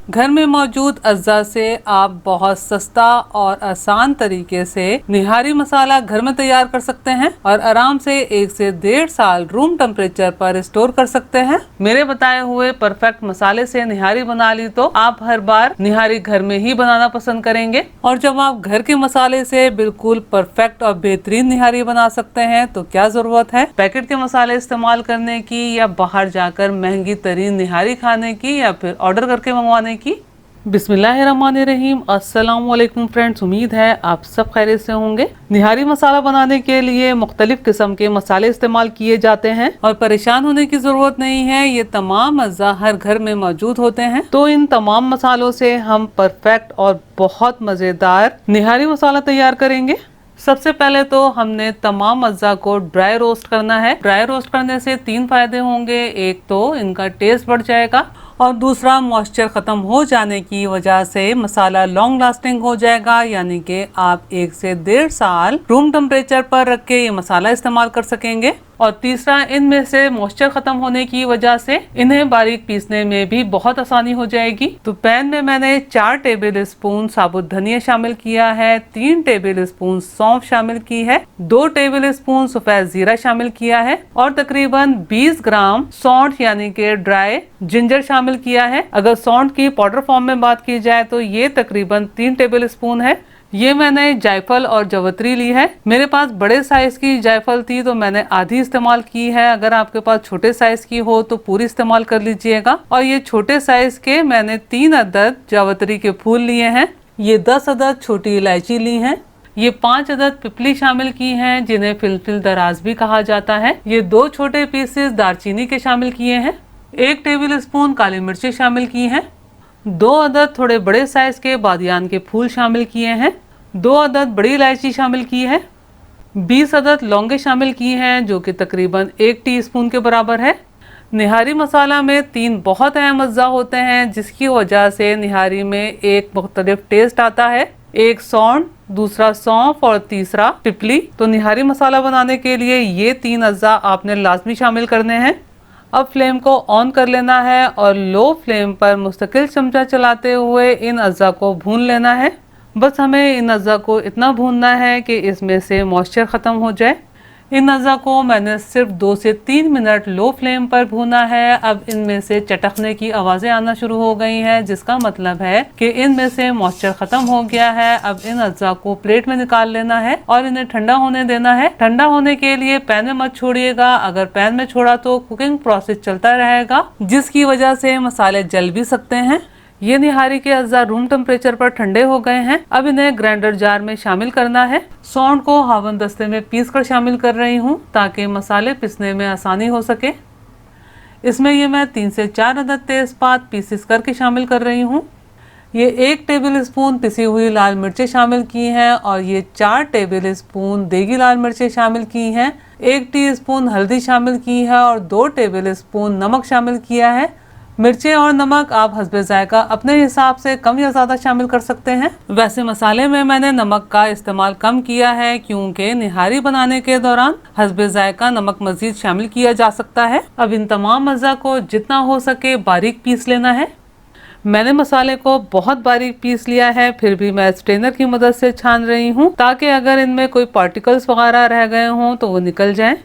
घर में मौजूद अज्जा से आप बहुत सस्ता और आसान तरीके से निहारी मसाला घर में तैयार कर सकते हैं और आराम से 1 से 1.5 साल रूम टेम्परेचर पर स्टोर कर सकते हैं। मेरे बताए हुए परफेक्ट मसाले से निहारी बना ली तो आप हर बार निहारी घर में ही बनाना पसंद करेंगे। और जब आप घर के मसाले से बिल्कुल परफेक्ट और बेहतरीन निहारी बना सकते हैं तो क्या जरूरत है पैकेट के मसाले इस्तेमाल करने की या बाहर जाकर महंगी तरीन निहारी खाने की या फिर ऑर्डर करके मंगवाने की। बिस्मिल्लाहिर्रहमानिर्रहीम। अस्सलाम वालेकुम फ्रेंड्स, उम्मीद है आप सब खैरियत से होंगे। निहारी मसाला बनाने के लिए मुख्तलिफ किस्म के मसाले इस्तेमाल किए जाते हैं और परेशान होने की जरूरत नहीं है, ये तमाम अज्जा हर घर में मौजूद होते हैं। तो इन तमाम मसालों से हम परफेक्ट और बहुत मजेदार निहारी मसाला तैयार करेंगे। सबसे पहले तो हमने तमाम अज्जा को ड्राई रोस्ट करना है। ड्राई रोस्ट करने से 3 फायदे होंगे। एक तो इनका टेस्ट बढ़ जाएगा और दूसरा मॉइस्चर ख़त्म हो जाने की वजह से मसाला लॉन्ग लास्टिंग हो जाएगा, यानी कि आप 1 से 1.5 साल रूम टेम्परेचर पर रख के ये मसाला इस्तेमाल कर सकेंगे। और तीसरा, इनमें से मॉइस्चर खत्म होने की वजह से इन्हें बारीक पीसने में भी बहुत आसानी हो जाएगी। तो पैन में मैंने 4 टेबल स्पून साबुत धनिया शामिल किया है, 3 टेबल स्पून सौंफ शामिल की है, 2 टेबल स्पून सफेद जीरा शामिल किया है और तकरीबन 20 ग्राम सौंठ यानी कि ड्राई जिंजर शामिल किया है। अगर सौंठ की पाउडर फॉर्म में बात की जाए तो ये तकरीबन 3 टेबल स्पून है। ये मैंने जायफल और जवतरी ली है। मेरे पास बड़े साइज की जायफल थी तो मैंने आधी इस्तेमाल की है। अगर आपके पास छोटे साइज की हो तो पूरी इस्तेमाल कर लीजिएगा। और ये छोटे साइज के मैंने 3 अदद जावत्री के फूल लिए हैं। ये 10 अदद छोटी इलायची ली हैं। ये 5 अदद पिपली शामिल की हैं, जिन्हें फिलफिल दराज भी कहा जाता है। ये 2 छोटे पीसेस दालचीनी के शामिल किए हैं। 1 टेबल स्पून काली मिर्ची शामिल की हैं। 2 अदद थोड़े बड़े साइज के बादियान के फूल शामिल किए हैं। 2 अदद बड़ी इलायची शामिल की है। 20 अदद लौंगे शामिल की हैं, जो कि तकरीबन 1 टीस्पून के बराबर है। निहारी मसाला में 3 बहुत अहम अज्जा होते हैं, जिसकी वजह से निहारी में एक मुख्तलिफ टेस्ट आता है। एक सौंठ, दूसरा सौंफ और तीसरा पिपली। तो निहारी मसाला बनाने के लिए ये 3 अज्जा आपने लाजमी शामिल करने हैं। अब फ्लेम को ऑन कर लेना है और लो फ्लेम पर मुस्तकिल चमचा चलाते हुए इन अज्जा को भून लेना है। बस हमें इन अज्जा को इतना भूनना है कि इसमें से मॉइस्चर ख़त्म हो जाए। इन अज्जा को मैंने सिर्फ 2 से 3 मिनट लो फ्लेम पर भूना है। अब इनमें से चटकने की आवाज़ें आना शुरू हो गई हैं, जिसका मतलब है कि इनमें से मॉइस्चर ख़त्म हो गया है। अब इन अज्जा को प्लेट में निकाल लेना है और इन्हें ठंडा होने देना है। ठंडा होने के लिए पैन में मत छोड़िएगा। अगर पैन में छोड़ा तो कुकिंग प्रोसेस चलता रहेगा, जिसकी वजह से मसाले जल भी सकते हैं। ये निहारी के अज्जा रूम टेम्परेचर पर ठंडे हो गए हैं। अब इन्हें ग्राइंडर जार में शामिल करना है। सौंठ को हावन दस्ते में पीस कर शामिल कर रही हूँ ताकि मसाले पिसने में आसानी हो सके। इसमें ये मैं 3 से 4 अदद तेजपात पीसेस करके शामिल कर रही हूँ। ये 1 टेबल स्पून पिसी हुई लाल मिर्चें शामिल की हैं और ये 4 टेबल स्पून देगी लाल मिर्चें शामिल की हैं। 1 टीस्पून हल्दी शामिल की है और 2 टेबल स्पून नमक शामिल किया है। मिर्चें और नमक आप हस्बे जायका अपने हिसाब से कम या ज़्यादा शामिल कर सकते हैं। वैसे मसाले में मैंने नमक का इस्तेमाल कम किया है, क्योंकि निहारी बनाने के दौरान हस्बे जायका नमक मजीद शामिल किया जा सकता है। अब इन तमाम अज़्ज़ा को जितना हो सके बारीक पीस लेना है। मैंने मसाले को बहुत बारीक पीस लिया है, फिर भी मैं स्ट्रेनर की मदद से छान रही हूँ ताकि अगर इनमें कोई पार्टिकल्स वगैरह रह गए हों तो वो निकल जाएं।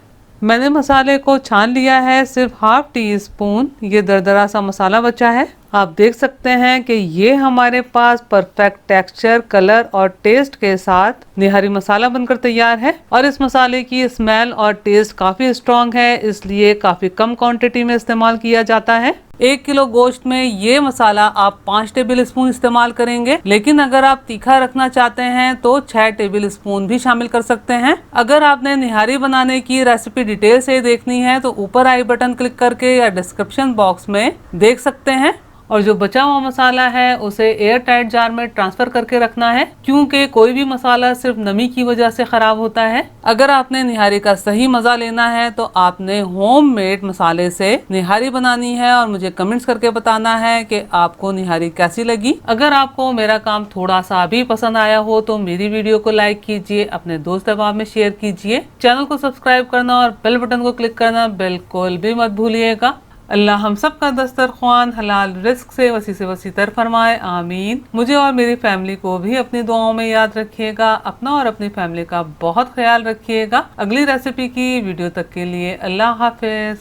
मैंने मसाले को छान लिया है। सिर्फ 1/2 टीस्पून ये दरदरा सा मसाला बचा है। आप देख सकते हैं कि ये हमारे पास परफेक्ट टेक्सचर, कलर और टेस्ट के साथ निहारी मसाला बनकर तैयार है। और इस मसाले की स्मेल और टेस्ट काफ़ी स्ट्रॉन्ग है, इसलिए काफ़ी कम क्वांटिटी में इस्तेमाल किया जाता है। 1 किलो गोश्त में ये मसाला आप 5 टेबल स्पून इस्तेमाल करेंगे, लेकिन अगर आप तीखा रखना चाहते हैं तो 6 टेबल स्पून भी शामिल कर सकते हैं। अगर आपने निहारी बनाने की रेसिपी डिटेल से देखनी है तो ऊपर आई बटन क्लिक करके या डिस्क्रिप्शन बॉक्स में देख सकते हैं। और जो बचा हुआ मसाला है उसे एयर टाइट जार में ट्रांसफर करके रखना है, क्योंकि कोई भी मसाला सिर्फ नमी की वजह से खराब होता है। अगर आपने निहारी का सही मजा लेना है तो आपने होममेड मसाले से निहारी बनानी है और मुझे कमेंट्स करके बताना है कि आपको निहारी कैसी लगी। अगर आपको मेरा काम थोड़ा सा भी पसंद आया हो तो मेरी वीडियो को लाइक कीजिए, अपने दोस्त अहबाब में शेयर कीजिए, चैनल को सब्सक्राइब करना और बेल बटन को क्लिक करना बिल्कुल भी मत भूलिएगा। अल्लाह हम सब का दस्तरख्वान हलाल रिस्क से वसी तर फरमाए, आमीन। मुझे और मेरी फैमिली को भी अपनी दुआओं में याद रखिएगा। अपना और अपनी फैमिली का बहुत ख्याल रखिएगा। अगली रेसिपी की वीडियो तक के लिए अल्लाह हाफिज।